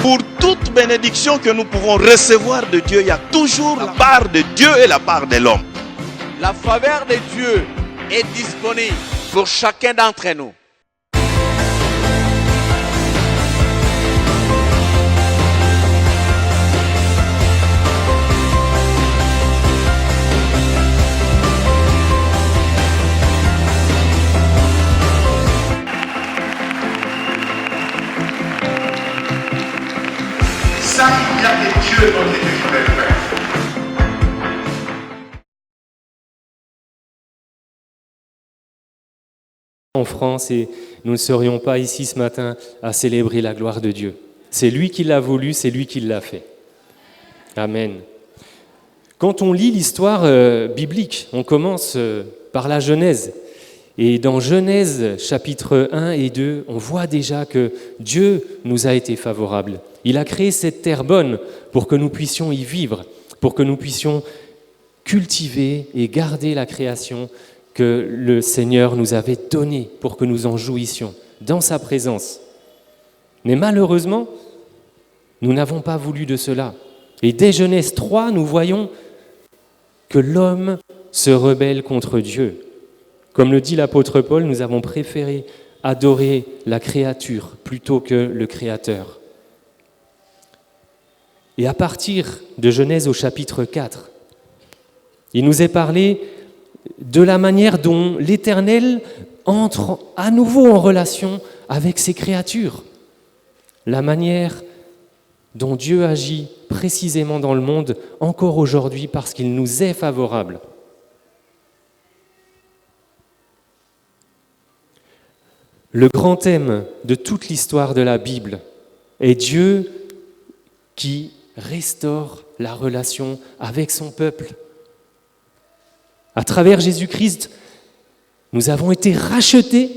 Pour toute bénédiction que nous pouvons recevoir de Dieu, il y a toujours la part de Dieu et la part de l'homme. La faveur de Dieu est disponible pour chacun d'entre nous. Ça, il y a des dieux dans lesquels je vais faire. En France, et nous ne serions pas ici ce matin à célébrer la gloire de Dieu. C'est lui qui l'a voulu, c'est lui qui l'a fait. Amen. Quand on lit l'histoire biblique, on commence par la Genèse. Et dans Genèse chapitre 1 et 2, on voit déjà que Dieu nous a été favorable. Il a créé cette terre bonne pour que nous puissions y vivre, pour que nous puissions cultiver et garder la création que le Seigneur nous avait donnée pour que nous en jouissions dans sa présence. Mais malheureusement, nous n'avons pas voulu de cela. Et dès Genèse 3, nous voyons que l'homme se rebelle contre Dieu. Comme le dit l'apôtre Paul, nous avons préféré adorer la créature plutôt que le Créateur. Et à partir de Genèse au chapitre 4, il nous est parlé de la manière dont l'Éternel entre à nouveau en relation avec ses créatures. La manière dont Dieu agit précisément dans le monde encore aujourd'hui parce qu'il nous est favorable. Le grand thème de toute l'histoire de la Bible est Dieu qui restaure la relation avec son peuple. À travers Jésus-Christ, nous avons été rachetés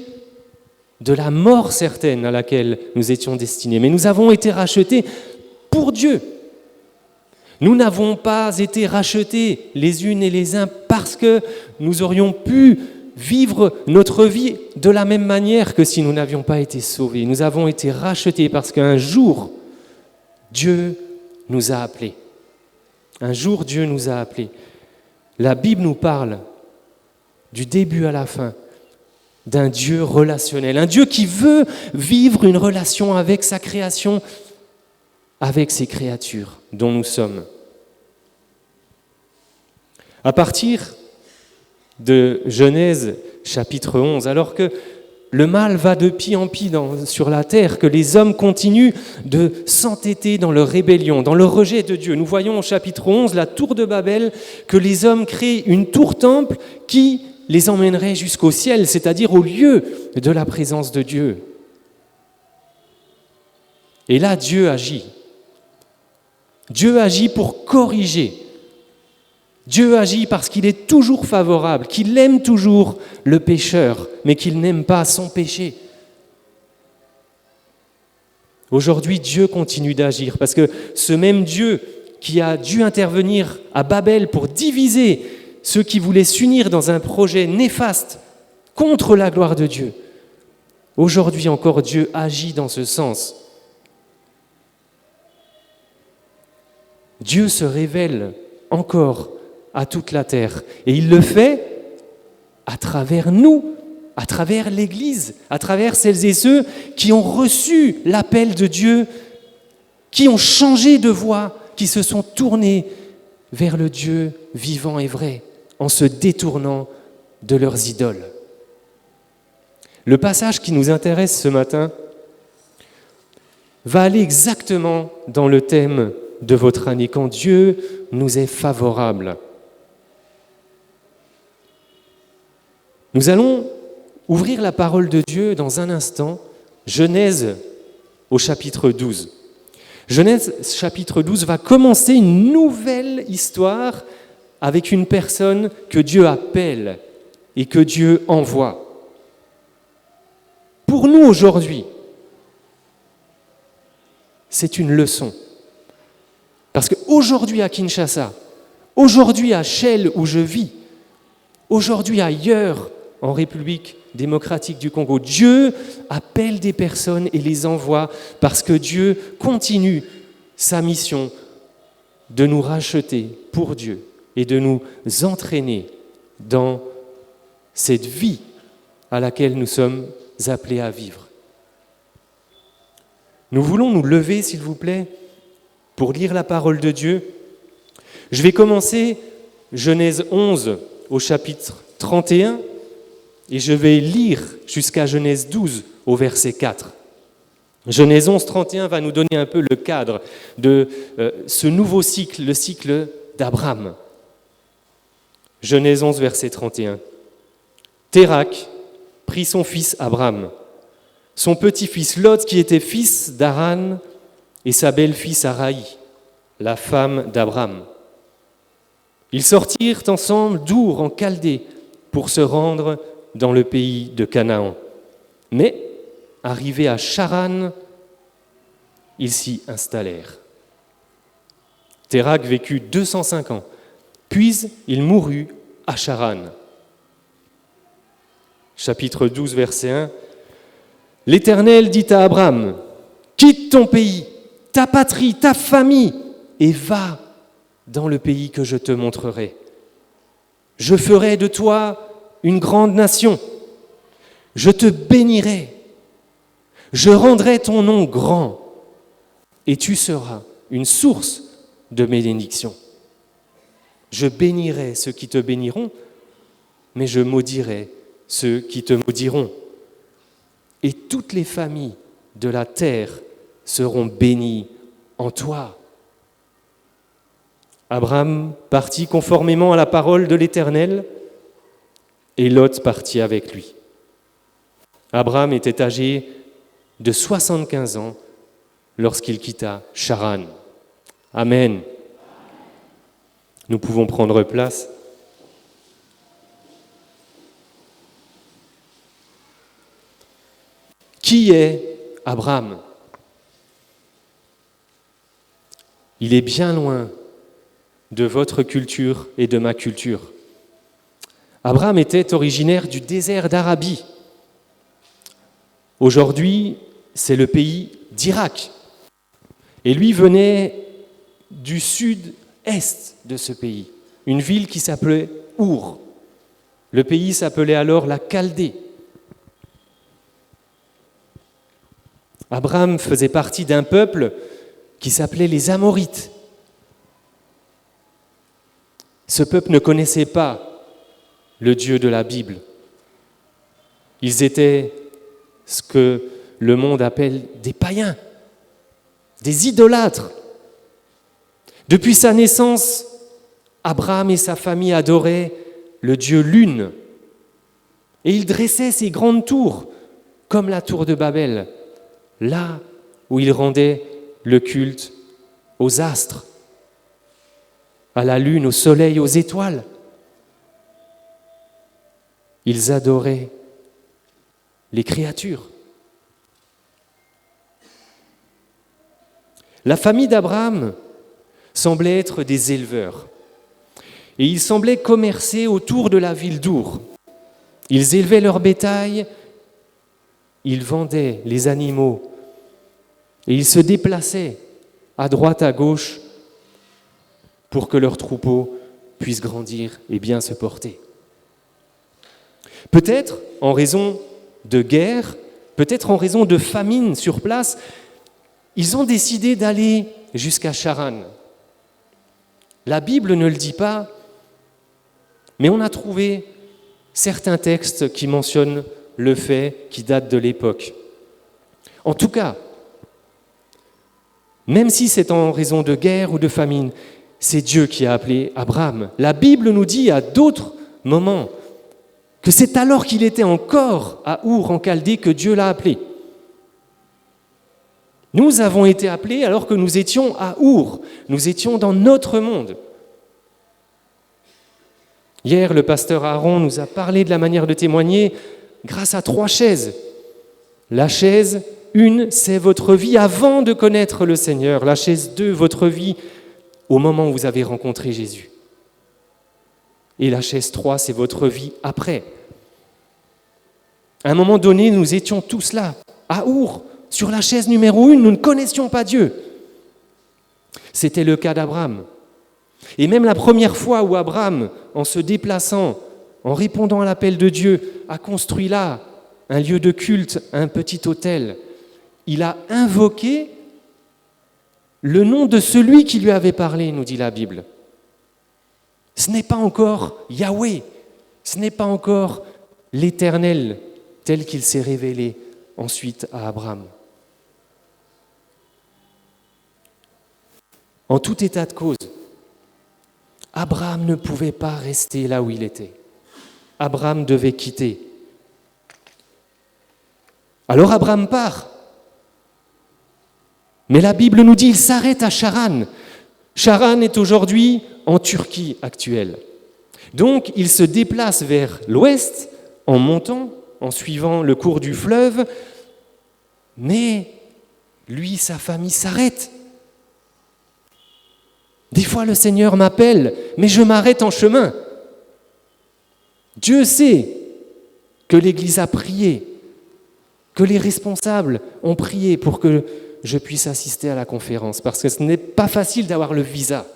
de la mort certaine à laquelle nous étions destinés, mais nous avons été rachetés pour Dieu. Nous n'avons pas été rachetés les unes et les uns parce que nous aurions pu vivre notre vie de la même manière que si nous n'avions pas été sauvés. Nous avons été rachetés parce qu'un jour, Dieu nous a appelés. Un jour, Dieu nous a appelés. La Bible nous parle du début à la fin d'un Dieu relationnel, un Dieu qui veut vivre une relation avec sa création, avec ses créatures dont nous sommes. À partir de Genèse chapitre 11, alors que le mal va de pis en pis sur la terre, que les hommes continuent de s'entêter dans leur rébellion, dans leur rejet de Dieu. Nous voyons au chapitre 11, la tour de Babel, que les hommes créent une tour-temple qui les emmènerait jusqu'au ciel, c'est-à-dire au lieu de la présence de Dieu. Et là, Dieu agit. Dieu agit pour corriger. Dieu agit parce qu'il est toujours favorable, qu'il aime toujours le pécheur, mais qu'il n'aime pas son péché. Aujourd'hui, Dieu continue d'agir parce que ce même Dieu qui a dû intervenir à Babel pour diviser ceux qui voulaient s'unir dans un projet néfaste contre la gloire de Dieu, aujourd'hui encore, Dieu agit dans ce sens. Dieu se révèle encore à toute la terre. Et il le fait à travers nous, à travers l'Église, à travers celles et ceux qui ont reçu l'appel de Dieu, qui ont changé de voie, qui se sont tournés vers le Dieu vivant et vrai, en se détournant de leurs idoles. Le passage qui nous intéresse ce matin va aller exactement dans le thème de votre année, quand Dieu nous est favorable. Nous allons ouvrir la parole de Dieu dans un instant, Genèse au chapitre 12. Genèse chapitre 12 va commencer une nouvelle histoire avec une personne que Dieu appelle et que Dieu envoie. Pour nous aujourd'hui, c'est une leçon. Parce qu'aujourd'hui à Kinshasa, aujourd'hui à Chelles où je vis, aujourd'hui ailleurs en République démocratique du Congo. Dieu appelle des personnes et les envoie parce que Dieu continue sa mission de nous racheter pour Dieu et de nous entraîner dans cette vie à laquelle nous sommes appelés à vivre. Nous voulons nous lever, s'il vous plaît, pour lire la parole de Dieu. Je vais commencer Genèse 11 au chapitre 31 et je vais lire jusqu'à Genèse 12 au verset 4. Genèse 11, 31 va nous donner un peu le cadre de ce nouveau cycle, le cycle d'Abraham. Genèse 11, verset 31. Térakh prit son fils Abraham, son petit-fils Lot qui était fils d'Haran et sa belle-fille Sarai, la femme d'Abraham. Ils sortirent ensemble d'Our en Chaldée pour se rendre dans le pays de Canaan. Mais, arrivés à Charan, ils s'y installèrent. Térakh vécut 205 ans, puis il mourut à Charan. Chapitre 12, verset 1. L'Éternel dit à Abraham, « Quitte ton pays, ta patrie, ta famille, et va dans le pays que je te montrerai. Je ferai de toi une grande nation. Je te bénirai. Je rendrai ton nom grand, et tu seras une source de bénédiction. Je bénirai ceux qui te béniront, mais je maudirai ceux qui te maudiront. Et toutes les familles de la terre seront bénies en toi. » Abraham partit conformément à la parole de l'Éternel, et Lot partit avec lui. Abraham était âgé de 75 ans lorsqu'il quitta Charan. Amen. Nous pouvons prendre place. Qui est Abraham ? Il est bien loin de votre culture et de ma culture. Abraham était originaire du désert d'Arabie. Aujourd'hui, c'est le pays d'Irak. Et lui venait du sud-est de ce pays, une ville qui s'appelait Our. Le pays s'appelait alors la Chaldée. Abraham faisait partie d'un peuple qui s'appelait les Amorites. Ce peuple ne connaissait pas le Dieu de la Bible. Ils étaient ce que le monde appelle des païens, des idolâtres. Depuis sa naissance, Abraham et sa famille adoraient le Dieu Lune. Et il dressait ces grandes tours, comme la tour de Babel, là où il rendait le culte aux astres, à la lune, au soleil, aux étoiles. Ils adoraient les créatures. La famille d'Abraham semblait être des éleveurs. Et ils semblaient commercer autour de la ville d'Our. Ils élevaient leur bétail, ils vendaient les animaux et ils se déplaçaient à droite, à gauche pour que leurs troupeaux puissent grandir et bien se porter. Peut-être en raison de guerre, peut-être en raison de famine sur place, ils ont décidé d'aller jusqu'à Charan. La Bible ne le dit pas, mais on a trouvé certains textes qui mentionnent le fait qui date de l'époque. En tout cas, même si c'est en raison de guerre ou de famine, c'est Dieu qui a appelé Abraham. La Bible nous dit à d'autres moments que c'est alors qu'il était encore à Our en Chaldée que Dieu l'a appelé. Nous avons été appelés alors que nous étions à Our, nous étions dans notre monde. Hier, le pasteur Aaron nous a parlé de la manière de témoigner grâce à 3 chaises. La chaise 1, c'est votre vie avant de connaître le Seigneur. La chaise 2, votre vie au moment où vous avez rencontré Jésus. Et la chaise 3, c'est votre vie après. À un moment donné, nous étions tous là, à Our, sur la chaise numéro 1, nous ne connaissions pas Dieu. C'était le cas d'Abraham. Et même la première fois où Abraham, en se déplaçant, en répondant à l'appel de Dieu, a construit là un lieu de culte, un petit autel, il a invoqué le nom de celui qui lui avait parlé, nous dit la Bible. Ce n'est pas encore Yahweh, ce n'est pas encore l'Éternel tel qu'il s'est révélé ensuite à Abraham. En tout état de cause, Abraham ne pouvait pas rester là où il était. Abraham devait quitter. Alors Abraham part. Mais la Bible nous dit qu'il s'arrête à Charan. Charan est aujourd'hui en Turquie actuelle. Donc il se déplace vers l'ouest en montant, en suivant le cours du fleuve. Mais lui, sa famille s'arrête. Des fois, le Seigneur m'appelle, mais je m'arrête en chemin. Dieu sait que l'Église a prié, que les responsables ont prié pour que je puisse assister à la conférence, parce que ce n'est pas facile d'avoir le visa.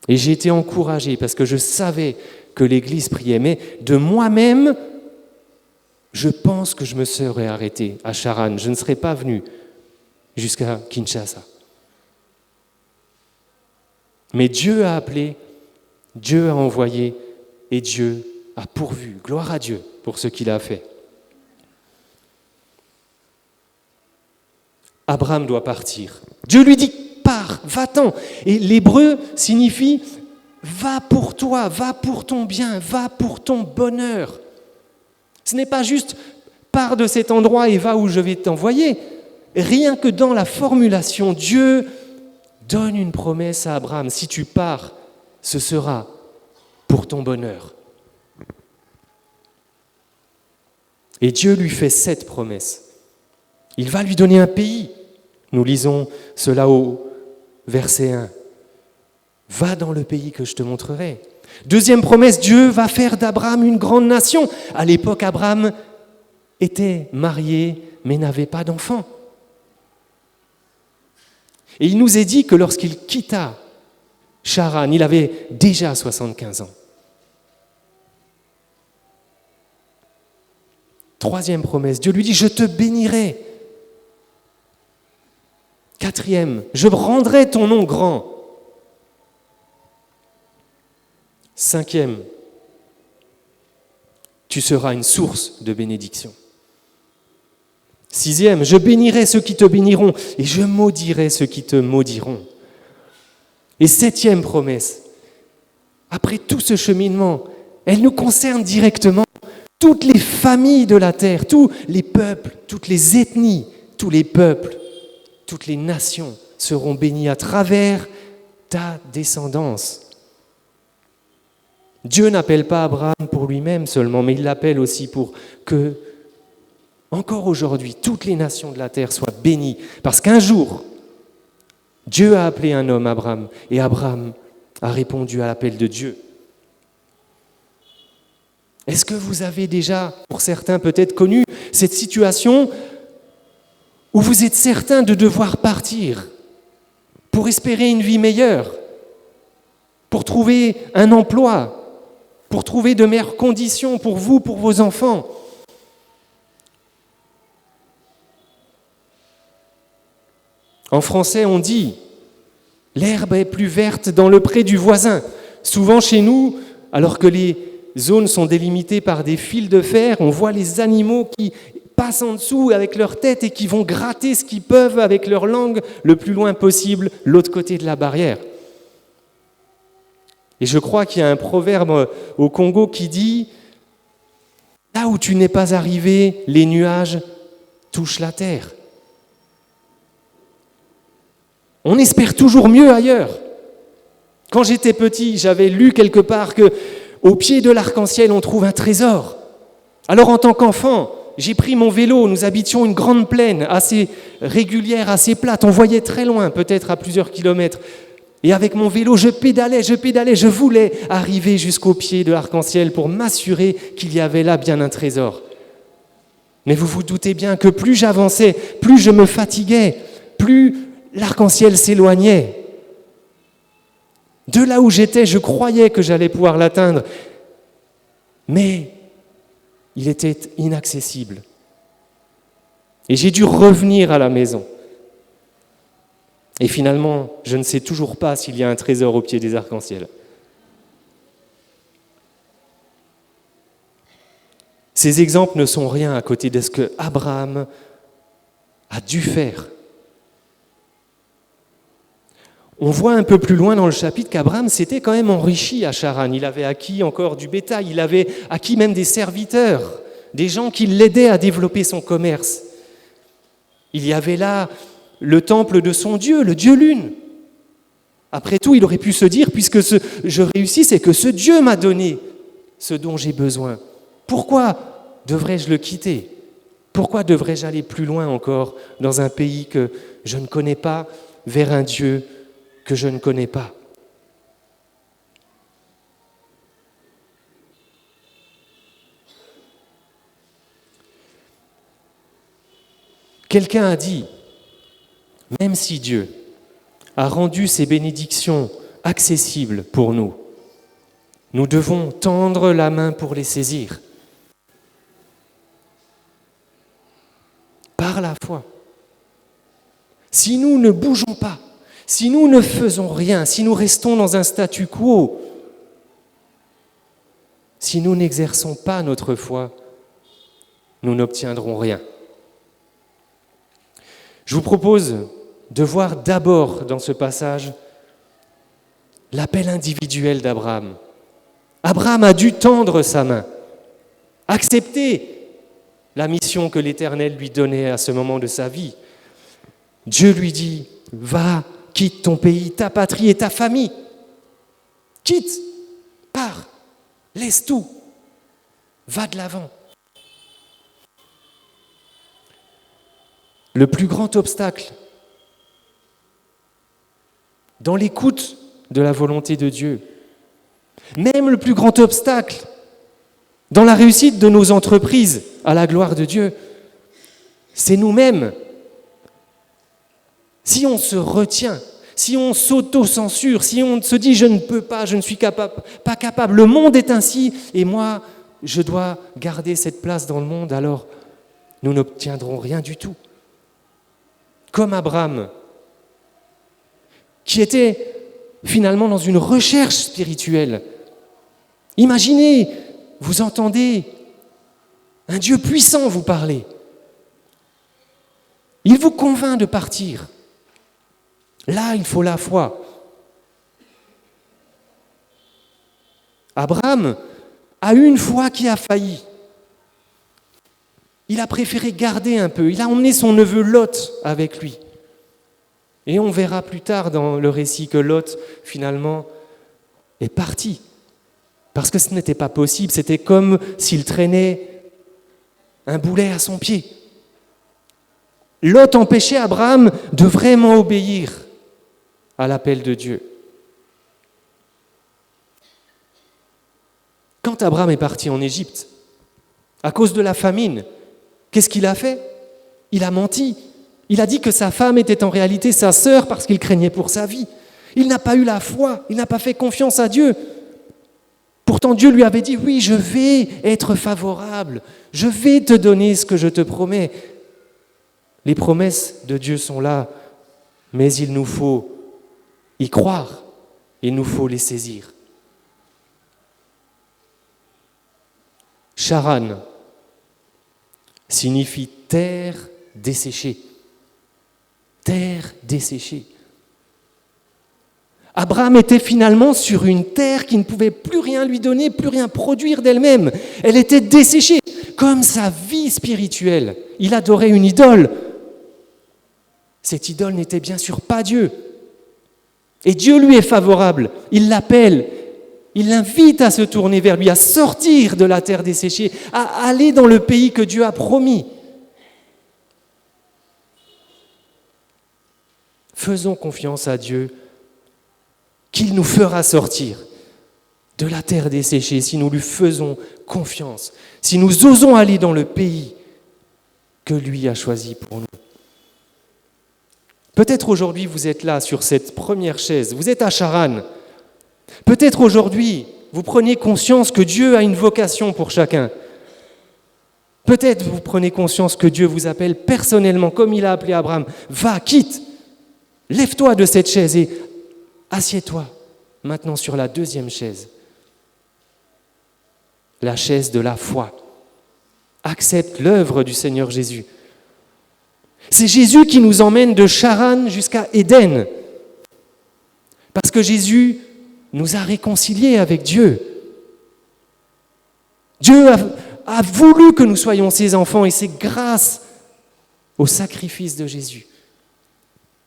Et j'ai été encouragé, parce que je savais que l'Église priait, mais de moi-même, je pense que je me serais arrêté à Charan. Je ne serais pas venu jusqu'à Kinshasa. Mais Dieu a appelé, Dieu a envoyé et Dieu a pourvu. Gloire à Dieu pour ce qu'il a fait. Abraham doit partir. Dieu lui dit, pars, va-t'en. Et l'hébreu signifie, va pour toi, va pour ton bien, va pour ton bonheur. Ce n'est pas juste, pars de cet endroit et va où je vais t'envoyer. Rien que dans la formulation, Dieu donne une promesse à Abraham. Si tu pars, ce sera pour ton bonheur. Et Dieu lui fait cette promesse. Il va lui donner un pays. Nous lisons cela au verset 1. Va dans le pays que je te montrerai. Deuxième promesse, Dieu va faire d'Abraham une grande nation. À l'époque, Abraham était marié, mais n'avait pas d'enfant. Et il nous est dit que lorsqu'il quitta Charan, il avait déjà 75 ans. Troisième promesse, Dieu lui dit, je te bénirai. Quatrième, je rendrai ton nom grand. Cinquième, tu seras une source de bénédiction. Sixième, je bénirai ceux qui te béniront et je maudirai ceux qui te maudiront. Et septième promesse, après tout ce cheminement, elle nous concerne directement. Toutes les familles de la terre, tous les peuples, toutes les ethnies, tous les peuples, toutes les nations seront bénies à travers ta descendance. Dieu n'appelle pas Abraham pour lui-même seulement, mais il l'appelle aussi pour que, encore aujourd'hui, toutes les nations de la terre soient bénies. Parce qu'un jour, Dieu a appelé un homme, Abraham, et Abraham a répondu à l'appel de Dieu. Est-ce que vous avez déjà, pour certains peut-être, connu cette situation où vous êtes certain de devoir partir pour espérer une vie meilleure, pour trouver un emploi, pour trouver de meilleures conditions pour vous, pour vos enfants? En français, on dit « l'herbe est plus verte dans le pré du voisin ». Souvent chez nous, alors que les zones sont délimitées par des fils de fer, on voit les animaux qui passent en dessous avec leur tête et qui vont gratter ce qu'ils peuvent avec leur langue le plus loin possible, l'autre côté de la barrière. Et je crois qu'il y a un proverbe au Congo qui dit « là où tu n'es pas arrivé, les nuages touchent la terre ». On espère toujours mieux ailleurs. Quand j'étais petit, j'avais lu quelque part qu'au pied de l'arc-en-ciel, on trouve un trésor. Alors en tant qu'enfant, j'ai pris mon vélo, nous habitions une grande plaine assez régulière, assez plate. On voyait très loin, peut-être à plusieurs kilomètres. Et avec mon vélo, je pédalais, je voulais arriver jusqu'au pied de l'arc-en-ciel pour m'assurer qu'il y avait là bien un trésor. Mais vous vous doutez bien que plus j'avançais, plus je me fatiguais, plus l'arc-en-ciel s'éloignait. De là où j'étais, je croyais que j'allais pouvoir l'atteindre, mais il était inaccessible. Et j'ai dû revenir à la maison. Et finalement, je ne sais toujours pas s'il y a un trésor au pied des arcs-en-ciel. Ces exemples ne sont rien à côté de ce que Abraham a dû faire. On voit un peu plus loin dans le chapitre qu'Abraham s'était quand même enrichi à Charan. Il avait acquis encore du bétail, il avait acquis même des serviteurs, des gens qui l'aidaient à développer son commerce. Il y avait là le temple de son Dieu, le Dieu Lune. Après tout, il aurait pu se dire, puisque je réussis, c'est que ce Dieu m'a donné ce dont j'ai besoin. Pourquoi devrais-je le quitter ? Pourquoi devrais-je aller plus loin encore dans un pays que je ne connais pas, vers un Dieu que je ne connais pas ? Quelqu'un a dit, même si Dieu a rendu ses bénédictions accessibles pour nous, nous devons tendre la main pour les saisir. Par la foi. Si nous ne bougeons pas, si nous ne faisons rien, si nous restons dans un statu quo, si nous n'exerçons pas notre foi, nous n'obtiendrons rien. Je vous propose de voir d'abord dans ce passage l'appel individuel d'Abraham. Abraham a dû tendre sa main, accepter la mission que l'Éternel lui donnait à ce moment de sa vie. Dieu lui dit, va, quitte ton pays, ta patrie et ta famille. Quitte, pars, laisse tout, va de l'avant. Le plus grand obstacle dans l'écoute de la volonté de Dieu, même le plus grand obstacle dans la réussite de nos entreprises à la gloire de Dieu, c'est nous-mêmes. Si on se retient, si on s'auto-censure, si on se dit « je ne peux pas, je ne suis pas capable, le monde est ainsi et moi, je dois garder cette place dans le monde », alors nous n'obtiendrons rien du tout. Comme Abraham, qui était finalement dans une recherche spirituelle. Imaginez, vous entendez un Dieu puissant vous parler. Il vous convainc de partir. Là, il faut la foi. Abraham a eu une foi qui a failli. Il a préféré garder un peu. Il a emmené son neveu Lot avec lui. Et on verra plus tard dans le récit que Lot, finalement, est parti. Parce que ce n'était pas possible. C'était comme s'il traînait un boulet à son pied. Lot empêchait Abraham de vraiment obéir à l'appel de Dieu. Quand Abraham est parti en Égypte, à cause de la famine, qu'est-ce qu'il a fait ? Il a menti. Il a dit que sa femme était en réalité sa sœur parce qu'il craignait pour sa vie. Il n'a pas eu la foi, il n'a pas fait confiance à Dieu. Pourtant Dieu lui avait dit, oui, je vais être favorable, je vais te donner ce que je te promets. Les promesses de Dieu sont là, mais il nous faut y croire, il nous faut les saisir. Charan signifie terre desséchée. Terre desséchée. Abraham était finalement sur une terre qui ne pouvait plus rien lui donner, plus rien produire d'elle-même. Elle était desséchée, comme sa vie spirituelle. Il adorait une idole. Cette idole n'était bien sûr pas Dieu. Et Dieu lui est favorable. Il l'appelle, il l'invite à se tourner vers lui, à sortir de la terre desséchée, à aller dans le pays que Dieu a promis. Faisons confiance à Dieu qu'il nous fera sortir de la terre desséchée si nous lui faisons confiance, si nous osons aller dans le pays que lui a choisi pour nous. Peut-être aujourd'hui vous êtes là sur cette première chaise, vous êtes à Charannes. Peut-être aujourd'hui vous prenez conscience que Dieu a une vocation pour chacun. Peut-être vous prenez conscience que Dieu vous appelle personnellement, comme il a appelé Abraham. Va, quitte, lève-toi de cette chaise et assieds-toi maintenant sur la deuxième chaise. La chaise de la foi. Accepte l'œuvre du Seigneur Jésus. C'est Jésus qui nous emmène de Charan jusqu'à Éden. Parce que Jésus nous a réconciliés avec Dieu. Dieu a voulu que nous soyons ses enfants et c'est grâce au sacrifice de Jésus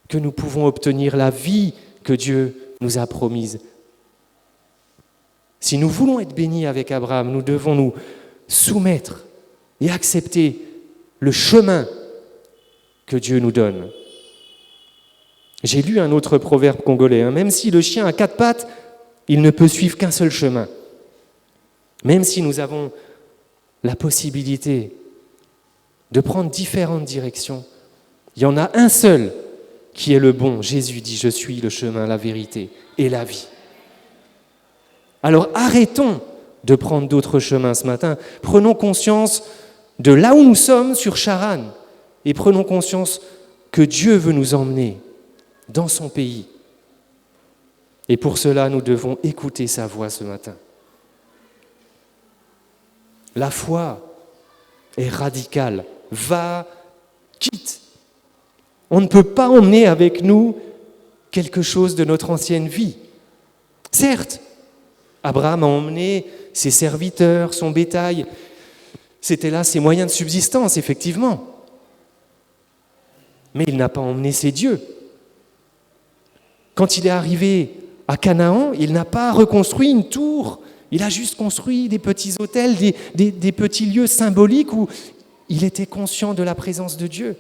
que nous pouvons obtenir la vie que Dieu nous a promise. Si nous voulons être bénis avec Abraham, nous devons nous soumettre et accepter le chemin que Dieu nous donne. J'ai lu un autre proverbe congolais, même si le chien a 4 pattes, il ne peut suivre qu'un seul chemin. Même si nous avons la possibilité de prendre différentes directions, il y en a un seul qui est le bon. Jésus dit « Je suis le chemin, la vérité et la vie ». Alors arrêtons de prendre d'autres chemins ce matin. Prenons conscience de là où nous sommes sur Charan et prenons conscience que Dieu veut nous emmener dans son pays. Et pour cela, nous devons écouter sa voix ce matin. La foi est radicale. Va, quitte. On ne peut pas emmener avec nous quelque chose de notre ancienne vie. Certes, Abraham a emmené ses serviteurs, son bétail. C'était là ses moyens de subsistance, effectivement. Mais il n'a pas emmené ses dieux. Quand il est arrivé à Canaan, il n'a pas reconstruit une tour. Il a juste construit des petits hôtels, des petits lieux symboliques où il était conscient de la présence de Dieu.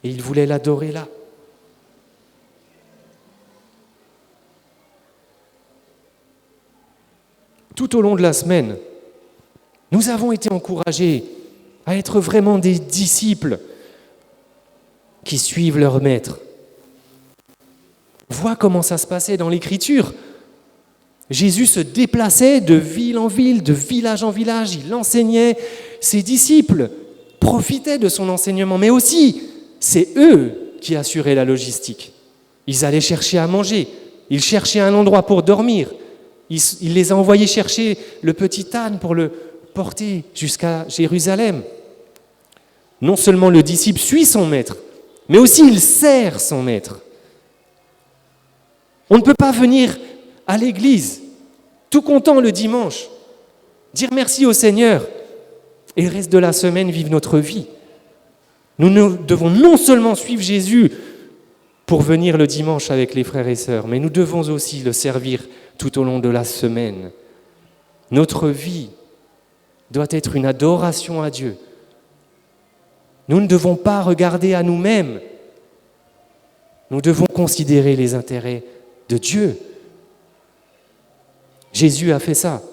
Et il voulait l'adorer là. Tout au long de la semaine, nous avons été encouragés à être vraiment des disciples qui suivent leur maître. Vois comment ça se passait dans l'Écriture. Jésus se déplaçait de ville en ville, de village en village, il enseignait, ses disciples profitaient de son enseignement, mais aussi c'est eux qui assuraient la logistique. Ils allaient chercher à manger, ils cherchaient un endroit pour dormir, il les a envoyés chercher le petit âne pour le porter jusqu'à Jérusalem. Non seulement le disciple suit son maître, mais aussi il sert son maître. On ne peut pas venir à l'église, tout content le dimanche, dire merci au Seigneur et le reste de la semaine vivre notre vie. Nous devons non seulement suivre Jésus pour venir le dimanche avec les frères et sœurs, mais nous devons aussi le servir tout au long de la semaine. Notre vie doit être une adoration à Dieu. Nous ne devons pas regarder à nous-mêmes. Nous devons considérer les intérêts de Dieu. Jésus a fait ça.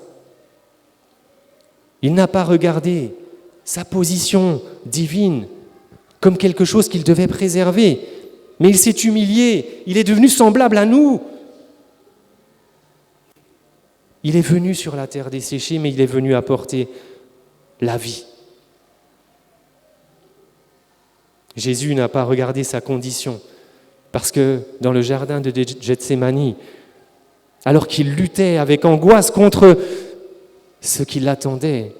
Il n'a pas regardé sa position divine comme quelque chose qu'il devait préserver, mais il s'est humilié, il est devenu semblable à nous. Il est venu sur la terre desséchée, mais il est venu apporter la vie. Jésus n'a pas regardé sa condition, parce que dans le jardin de Gethsémani, alors qu'il luttait avec angoisse contre ce qui l'attendait,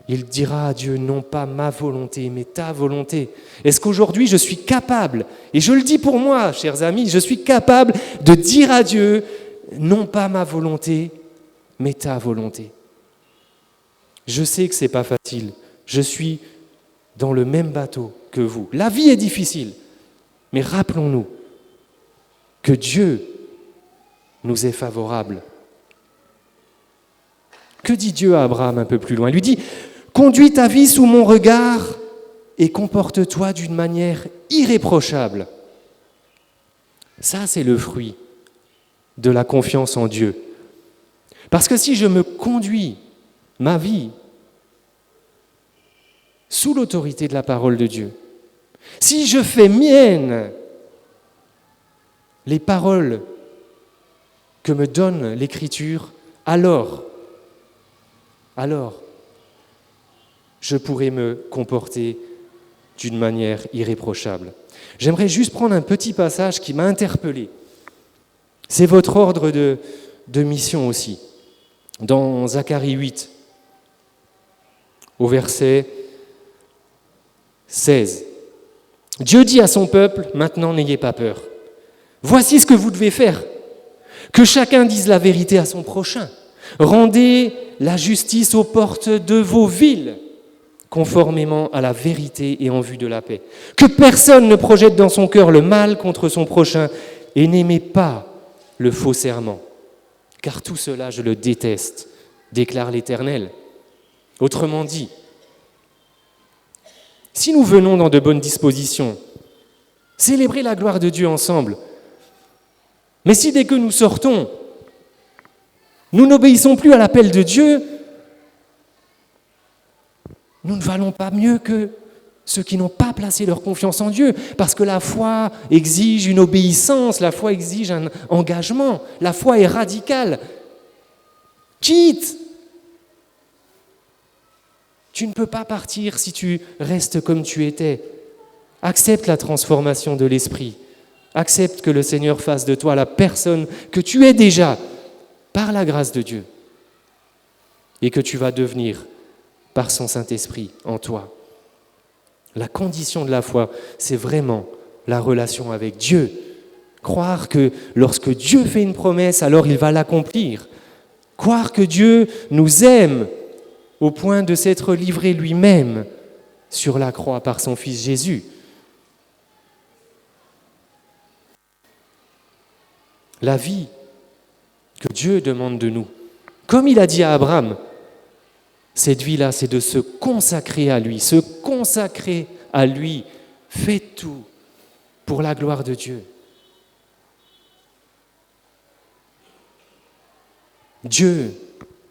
il dira à Dieu, non pas ma volonté, mais ta volonté. Est-ce qu'aujourd'hui je suis capable, et je le dis pour moi, chers amis, je suis capable de dire à Dieu, non pas ma volonté, mais ta volonté. Je sais que ce n'est pas facile, je suis dans le même bateau que vous. La vie est difficile, mais rappelons-nous que Dieu nous est favorable. Que dit Dieu à Abraham un peu plus loin ? Il lui dit « Conduis ta vie sous mon regard et comporte-toi d'une manière irréprochable. » Ça, c'est le fruit de la confiance en Dieu. Parce que si je me conduis ma vie sous l'autorité de la parole de Dieu, si je fais mienne les paroles que me donne l'Écriture, alors, je pourrai me comporter d'une manière irréprochable. J'aimerais juste prendre un petit passage qui m'a interpellé. C'est votre ordre de mission aussi. Dans Zacharie 8, au verset 16. Dieu dit à son peuple, maintenant n'ayez pas peur. Voici ce que vous devez faire. Que chacun dise la vérité à son prochain. Rendez la justice aux portes de vos villes, conformément à la vérité et en vue de la paix. Que personne ne projette dans son cœur le mal contre son prochain et n'aimez pas le faux serment. Car tout cela, je le déteste, déclare l'Éternel. Autrement dit, si nous venons dans de bonnes dispositions, célébrer la gloire de Dieu ensemble, mais si dès que nous sortons, nous n'obéissons plus à l'appel de Dieu, nous ne valons pas mieux que ceux qui n'ont pas placé leur confiance en Dieu, parce que la foi exige une obéissance, la foi exige un engagement, la foi est radicale. Quitte! Tu ne peux pas partir si tu restes comme tu étais. Accepte la transformation de l'esprit. Accepte que le Seigneur fasse de toi la personne que tu es déjà, par la grâce de Dieu, et que tu vas devenir par son Saint-Esprit en toi. La condition de la foi, c'est vraiment la relation avec Dieu. Croire que lorsque Dieu fait une promesse, alors il va l'accomplir. Croire que Dieu nous aime au point de s'être livré lui-même sur la croix par son Fils Jésus. La vie que Dieu demande de nous, comme il a dit à Abraham, cette vie-là, c'est de se consacrer à lui, fais tout pour la gloire de Dieu. Dieu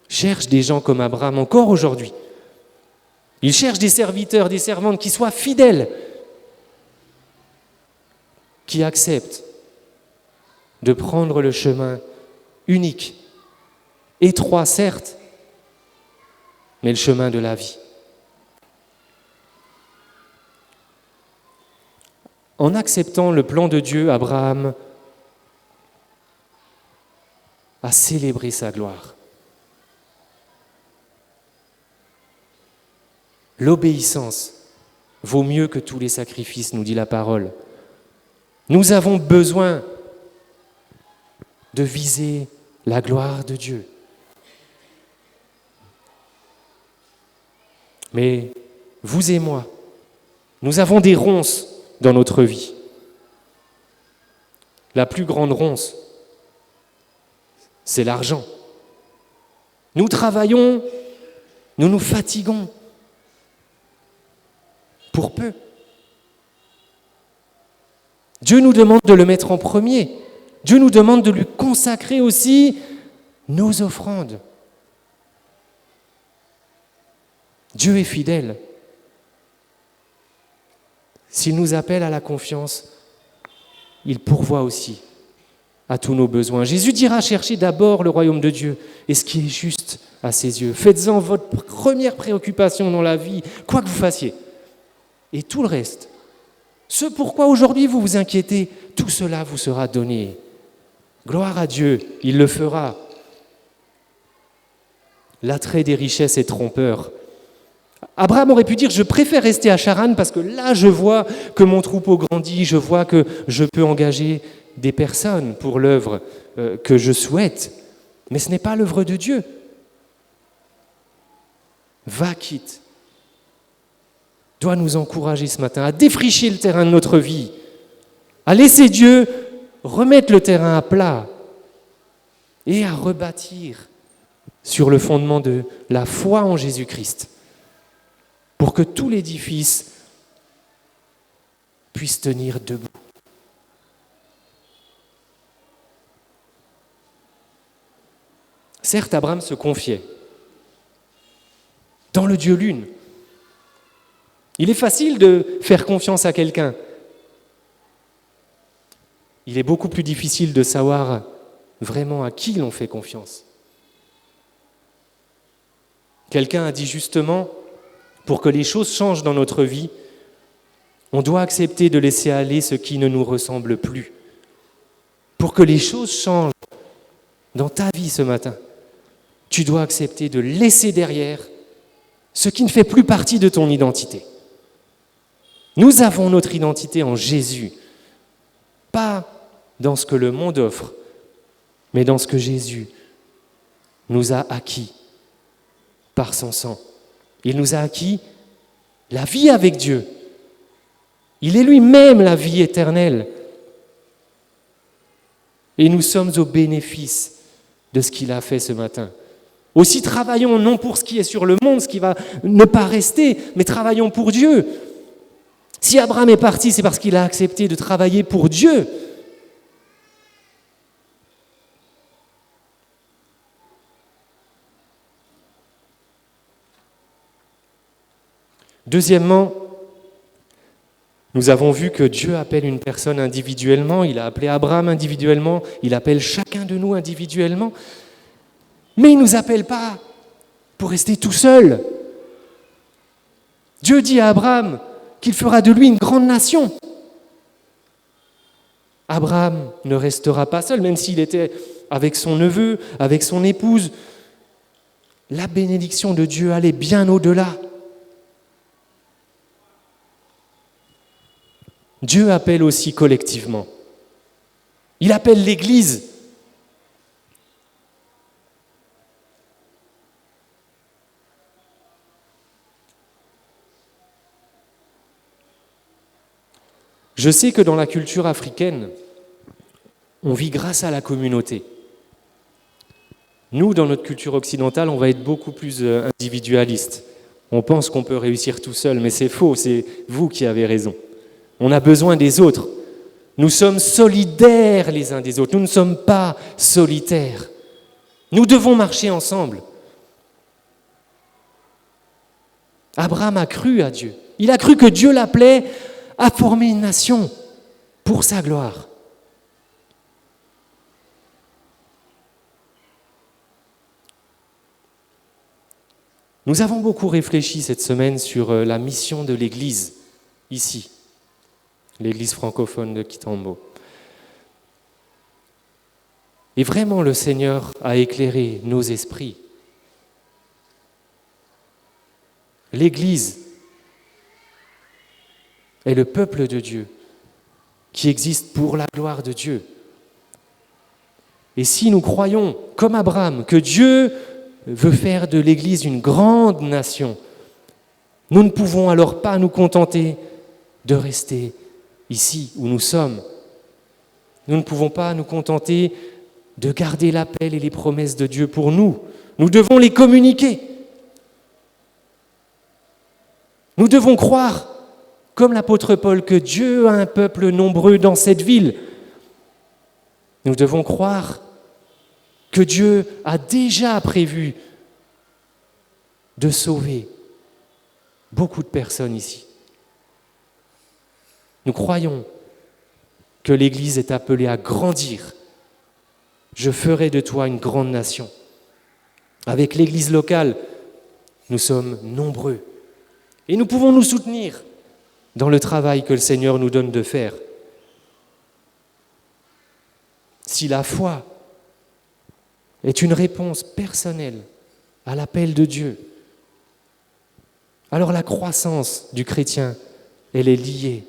cherche des gens comme Abraham encore aujourd'hui. Il cherche des serviteurs, des servantes qui soient fidèles, qui acceptent de prendre le chemin unique, étroit certes, mais le chemin de la vie. En acceptant le plan de Dieu, Abraham a célébré sa gloire. L'obéissance vaut mieux que tous les sacrifices, nous dit la parole. Nous avons besoin de viser la gloire de Dieu. Mais vous et moi, nous avons des ronces dans notre vie. La plus grande ronce, c'est l'argent. Nous travaillons, nous nous fatiguons pour peu. Dieu nous demande de le mettre en premier. Dieu nous demande de lui consacrer aussi nos offrandes. Dieu est fidèle. S'il nous appelle à la confiance, il pourvoit aussi à tous nos besoins. Jésus dira: cherchez d'abord le royaume de Dieu et ce qui est juste à ses yeux. Faites-en votre première préoccupation dans la vie, quoi que vous fassiez. Et tout le reste, ce pourquoi aujourd'hui vous vous inquiétez, tout cela vous sera donné. Gloire à Dieu, il le fera. L'attrait des richesses est trompeur. Abraham aurait pu dire: je préfère rester à Charan parce que là je vois que mon troupeau grandit, je vois que je peux engager des personnes pour l'œuvre que je souhaite. Mais ce n'est pas l'œuvre de Dieu. Va, quitte. Doit nous encourager ce matin à défricher le terrain de notre vie, à laisser Dieu remettre le terrain à plat et à rebâtir sur le fondement de la foi en Jésus-Christ, pour que tout l'édifice puisse tenir debout. Certes, Abraham se confiait dans le Dieu l'une. Il est facile de faire confiance à quelqu'un. Il est beaucoup plus difficile de savoir vraiment à qui l'on fait confiance. Quelqu'un a dit justement, pour que les choses changent dans notre vie, on doit accepter de laisser aller ce qui ne nous ressemble plus. Pour que les choses changent dans ta vie ce matin, tu dois accepter de laisser derrière ce qui ne fait plus partie de ton identité. Nous avons notre identité en Jésus, pas dans ce que le monde offre, mais dans ce que Jésus nous a acquis par son sang. Il nous a acquis la vie avec Dieu. Il est lui-même la vie éternelle. Et nous sommes au bénéfice de ce qu'il a fait ce matin. Aussi travaillons non pour ce qui est sur le monde, ce qui va ne pas rester, mais travaillons pour Dieu. Si Abraham est parti, c'est parce qu'il a accepté de travailler pour Dieu. Deuxièmement, nous avons vu que Dieu appelle une personne individuellement, il a appelé Abraham individuellement, il appelle chacun de nous individuellement, mais il ne nous appelle pas pour rester tout seul. Dieu dit à Abraham qu'il fera de lui une grande nation. Abraham ne restera pas seul, même s'il était avec son neveu, avec son épouse. La bénédiction de Dieu allait bien au-delà. Dieu appelle aussi collectivement. Il appelle l'Église. Je sais que dans la culture africaine, on vit grâce à la communauté. Nous, dans notre culture occidentale, on va être beaucoup plus individualiste. On pense qu'on peut réussir tout seul, mais c'est faux, c'est vous qui avez raison. On a besoin des autres. Nous sommes solidaires les uns des autres. Nous ne sommes pas solitaires. Nous devons marcher ensemble. Abraham a cru à Dieu. Il a cru que Dieu l'appelait à former une nation pour sa gloire. Nous avons beaucoup réfléchi cette semaine sur la mission de l'Église ici. L'église francophone de Kitambo. Et vraiment, le Seigneur a éclairé nos esprits. L'Église est le peuple de Dieu qui existe pour la gloire de Dieu. Et si nous croyons, comme Abraham, que Dieu veut faire de l'Église une grande nation, nous ne pouvons alors pas nous contenter de rester ici où nous sommes. Nous ne pouvons pas nous contenter de garder l'appel et les promesses de Dieu pour nous. Nous devons les communiquer. Nous devons croire, comme l'apôtre Paul, que Dieu a un peuple nombreux dans cette ville. Nous devons croire que Dieu a déjà prévu de sauver beaucoup de personnes ici. Nous croyons que l'Église est appelée à grandir. Je ferai de toi une grande nation. Avec l'Église locale, nous sommes nombreux. Et nous pouvons nous soutenir dans le travail que le Seigneur nous donne de faire. Si la foi est une réponse personnelle à l'appel de Dieu, alors la croissance du chrétien, elle est liée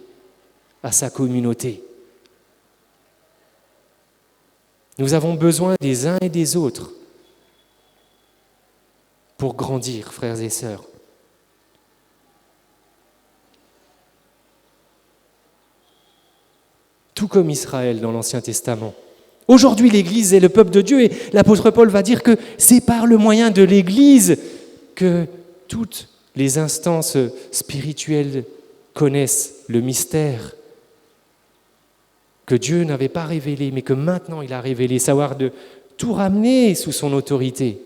à sa communauté. Nous avons besoin des uns et des autres pour grandir, frères et sœurs. Tout comme Israël dans l'Ancien Testament. Aujourd'hui, l'Église est le peuple de Dieu et l'apôtre Paul va dire que c'est par le moyen de l'Église que toutes les instances spirituelles connaissent le mystère que Dieu n'avait pas révélé, mais que maintenant il a révélé, savoir de tout ramener sous son autorité.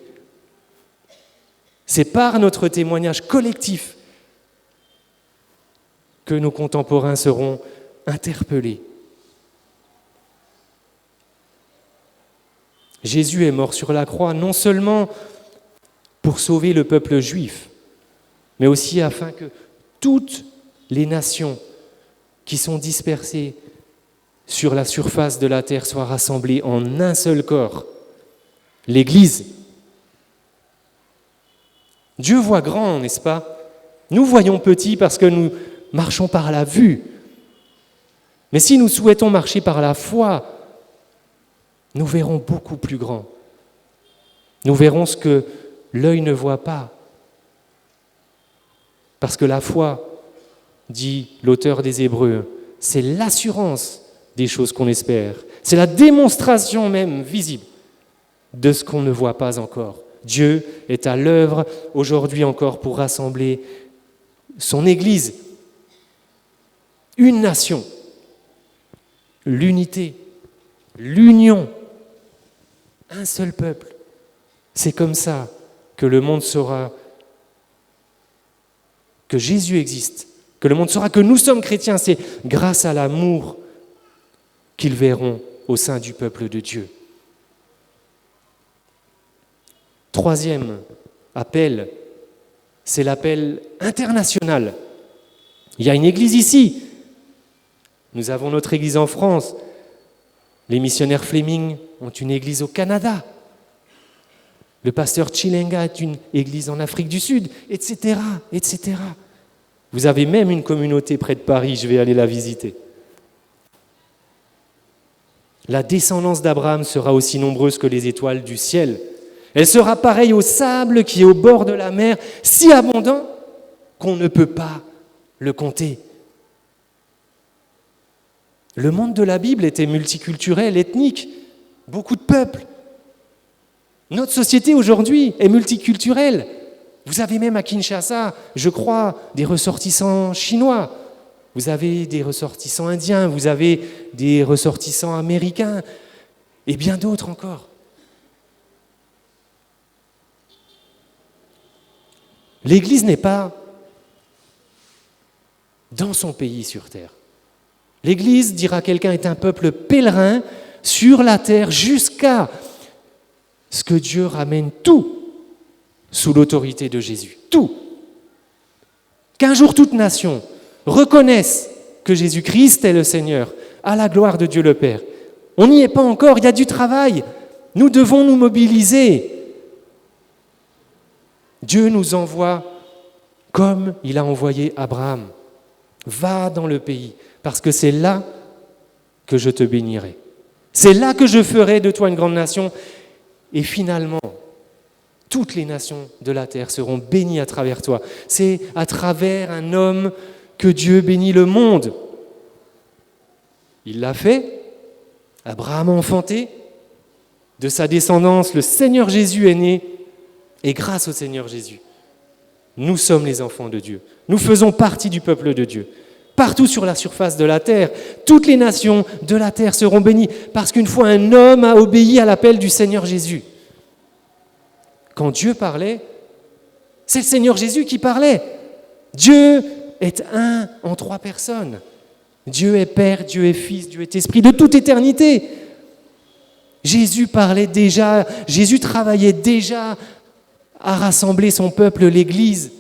C'est par notre témoignage collectif que nos contemporains seront interpellés. Jésus est mort sur la croix non seulement pour sauver le peuple juif, mais aussi afin que toutes les nations qui sont dispersées sur la surface de la terre soient rassemblées en un seul corps, l'Église. Dieu voit grand, n'est-ce pas? Nous voyons petit parce que nous marchons par la vue. Mais si nous souhaitons marcher par la foi, nous verrons beaucoup plus grand. Nous verrons ce que l'œil ne voit pas. Parce que la foi, dit l'auteur des Hébreux, c'est l'assurance des choses qu'on espère. C'est la démonstration même visible de ce qu'on ne voit pas encore. Dieu est à l'œuvre aujourd'hui encore pour rassembler son Église, une nation, l'unité, l'union, un seul peuple. C'est comme ça que le monde saura que Jésus existe, que le monde saura que nous sommes chrétiens. C'est grâce à l'amour qu'ils verront au sein du peuple de Dieu. Troisième appel, c'est l'appel international. Il y a une église ici. Nous avons notre église en France. Les missionnaires Fleming ont une église au Canada. Le pasteur Chilenga est une église en Afrique du Sud, etc., etc. Vous avez même une communauté près de Paris, je vais aller la visiter. La descendance d'Abraham sera aussi nombreuse que les étoiles du ciel. Elle sera pareille au sable qui est au bord de la mer, si abondant qu'on ne peut pas le compter. Le monde de la Bible était multiculturel, ethnique, beaucoup de peuples. Notre société aujourd'hui est multiculturelle. Vous avez même à Kinshasa, je crois, des ressortissants chinois. Vous avez des ressortissants indiens, vous avez des ressortissants américains et bien d'autres encore. L'Église n'est pas dans son pays sur terre. L'Église, dira quelqu'un, est un peuple pèlerin sur la terre jusqu'à ce que Dieu ramène tout sous l'autorité de Jésus. Tout. Qu'un jour toute nation reconnaisse que Jésus-Christ est le Seigneur, à la gloire de Dieu le Père. On n'y est pas encore, il y a du travail. Nous devons nous mobiliser. Dieu nous envoie comme il a envoyé Abraham. Va dans le pays, parce que c'est là que je te bénirai. C'est là que je ferai de toi une grande nation. Et finalement, toutes les nations de la terre seront bénies à travers toi. C'est à travers un homme que Dieu bénit le monde. Il l'a fait. Abraham a enfanté. De sa descendance, le Seigneur Jésus est né. Et grâce au Seigneur Jésus, nous sommes les enfants de Dieu. Nous faisons partie du peuple de Dieu. Partout sur la surface de la terre, toutes les nations de la terre seront bénies parce qu'une fois un homme a obéi à l'appel du Seigneur Jésus. Quand Dieu parlait, c'est le Seigneur Jésus qui parlait. Dieu est un en trois personnes. Dieu est Père, Dieu est Fils, Dieu est Esprit de toute éternité. Jésus parlait déjà, Jésus travaillait déjà à rassembler son peuple, l'Église.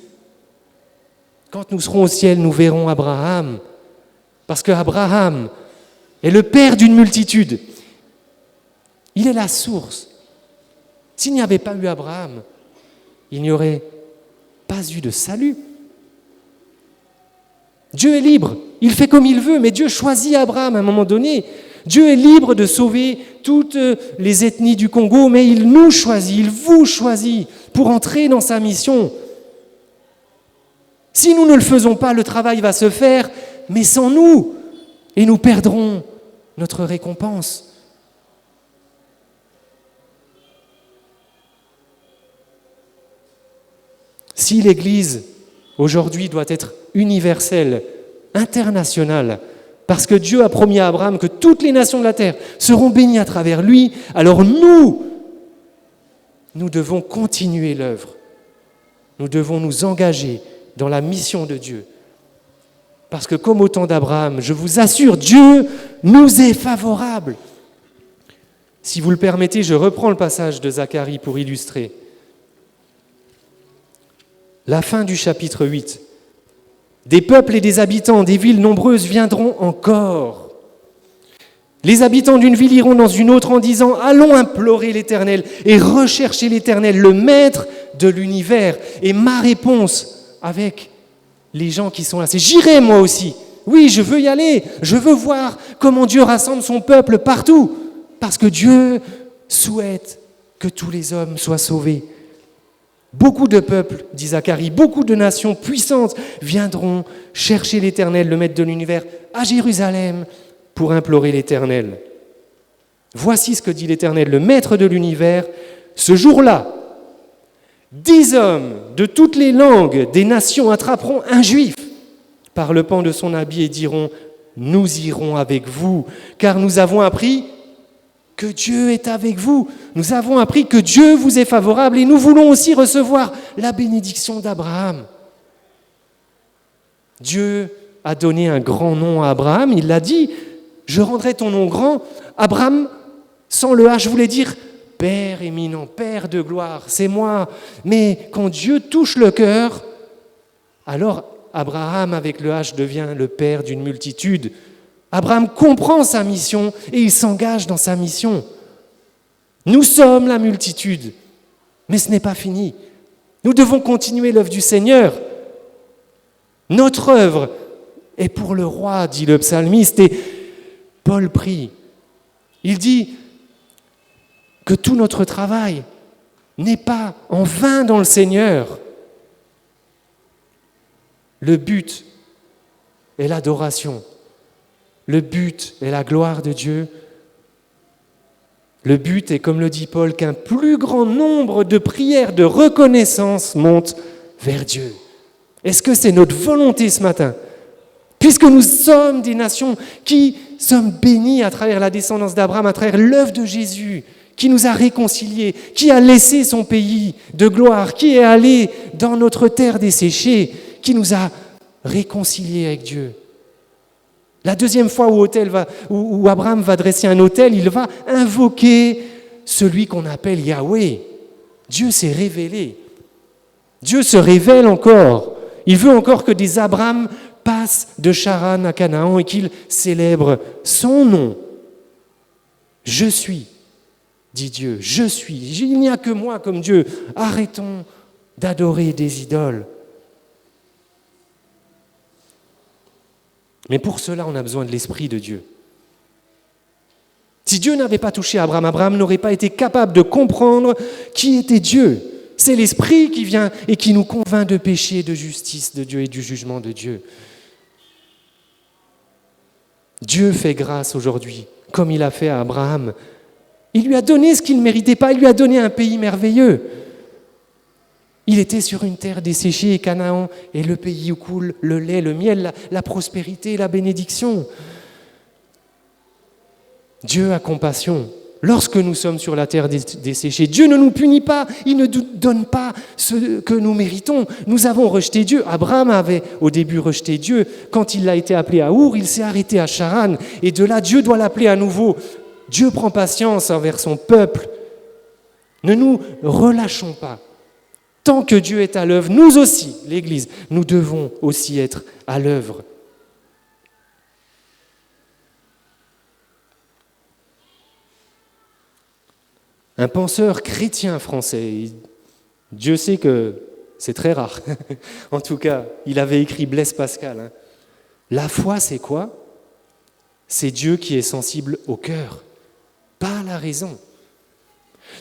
Quand nous serons au ciel, nous verrons Abraham, parce qu'Abraham est le père d'une multitude. Il est la source. S'il n'y avait pas eu Abraham, il n'y aurait pas eu de salut. Dieu est libre, il fait comme il veut, mais Dieu choisit Abraham à un moment donné. Dieu est libre de sauver toutes les ethnies du Congo, mais il nous choisit, il vous choisit pour entrer dans sa mission. Si nous ne le faisons pas, le travail va se faire, mais sans nous, et nous perdrons notre récompense. Si l'Église, aujourd'hui, doit être universelle, internationale, parce que Dieu a promis à Abraham que toutes les nations de la terre seront bénies à travers lui, alors nous nous devons continuer l'œuvre. Nous devons nous engager dans la mission de Dieu. Parce que comme au temps d'Abraham, je vous assure, Dieu nous est favorable. Si vous le permettez, je reprends le passage de Zacharie pour illustrer. La fin du chapitre 8. Des peuples et des habitants des villes nombreuses viendront encore. Les habitants d'une ville iront dans une autre en disant « Allons implorer l'Éternel et rechercher l'Éternel, le Maître de l'univers. » Et ma réponse avec les gens qui sont là, c'est « J'irai moi aussi. Oui, je veux y aller. Je veux voir comment Dieu rassemble son peuple partout. Parce que Dieu souhaite que tous les hommes soient sauvés. » Beaucoup de peuples, dit Zacharie, beaucoup de nations puissantes viendront chercher l'Éternel, le Maître de l'univers, à Jérusalem pour implorer l'Éternel. Voici ce que dit l'Éternel, le Maître de l'univers. Ce jour-là, 10 hommes de toutes les langues des nations attraperont un juif par le pan de son habit et diront « Nous irons avec vous, car nous avons appris que Dieu est avec vous. Nous avons appris que Dieu vous est favorable et nous voulons aussi recevoir la bénédiction d'Abraham. » Dieu a donné un grand nom à Abraham. Il l'a dit, « Je rendrai ton nom grand. » Abraham, sans le H, voulait dire « Père éminent, Père de gloire, c'est moi. » Mais quand Dieu touche le cœur, alors Abraham, avec le H, devient le père d'une multitude. Abraham comprend sa mission et il s'engage dans sa mission. Nous sommes la multitude, mais ce n'est pas fini. Nous devons continuer l'œuvre du Seigneur. Notre œuvre est pour le roi, dit le psalmiste, et Paul prie. Il dit que tout notre travail n'est pas en vain dans le Seigneur. Le but est l'adoration. Le but est la gloire de Dieu. Le but est, comme le dit Paul, qu'un plus grand nombre de prières de reconnaissance montent vers Dieu. Est-ce que c'est notre volonté ce matin ? Puisque nous sommes des nations qui sommes bénies à travers la descendance d'Abraham, à travers l'œuvre de Jésus, qui nous a réconciliés, qui a laissé son pays de gloire, qui est allé dans notre terre desséchée, qui nous a réconciliés avec Dieu. La deuxième fois où Abraham va dresser un autel, il va invoquer celui qu'on appelle Yahweh. Dieu s'est révélé. Dieu se révèle encore. Il veut encore que des Abraham passent de Charan à Canaan et qu'ils célèbrent son nom. Je suis, dit Dieu, je suis. Il n'y a que moi comme Dieu. Arrêtons d'adorer des idoles. Mais pour cela, on a besoin de l'Esprit de Dieu. Si Dieu n'avait pas touché Abraham, Abraham n'aurait pas été capable de comprendre qui était Dieu. C'est l'Esprit qui vient et qui nous convainc de péché, de justice de Dieu et du jugement de Dieu. Dieu fait grâce aujourd'hui, comme il a fait à Abraham. Il lui a donné ce qu'il ne méritait pas, il lui a donné un pays merveilleux. Il était sur une terre desséchée, et Canaan est le pays où coule le lait, le miel, la prospérité, la bénédiction. Dieu a compassion. Lorsque nous sommes sur la terre desséchée, Dieu ne nous punit pas, il ne nous donne pas ce que nous méritons. Nous avons rejeté Dieu. Abraham avait au début rejeté Dieu. Quand il a été appelé à Our, il s'est arrêté à Charan. Et de là, Dieu doit l'appeler à nouveau. Dieu prend patience envers son peuple. Ne nous relâchons pas. Tant que Dieu est à l'œuvre, nous aussi, l'Église, nous devons aussi être à l'œuvre. Un penseur chrétien français, Dieu sait que c'est très rare, en tout cas, il avait écrit Blaise Pascal. La foi, c'est quoi ? C'est Dieu qui est sensible au cœur, pas à la raison.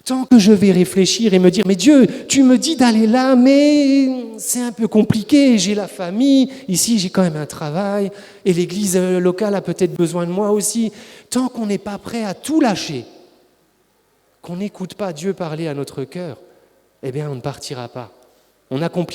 Tant que je vais réfléchir et me dire « Mais Dieu, tu me dis d'aller là, mais c'est un peu compliqué, j'ai la famille, ici j'ai quand même un travail, et l'église locale a peut-être besoin de moi aussi. » Tant qu'on n'est pas prêt à tout lâcher, qu'on n'écoute pas Dieu parler à notre cœur, eh bien on ne partira pas. On accomplit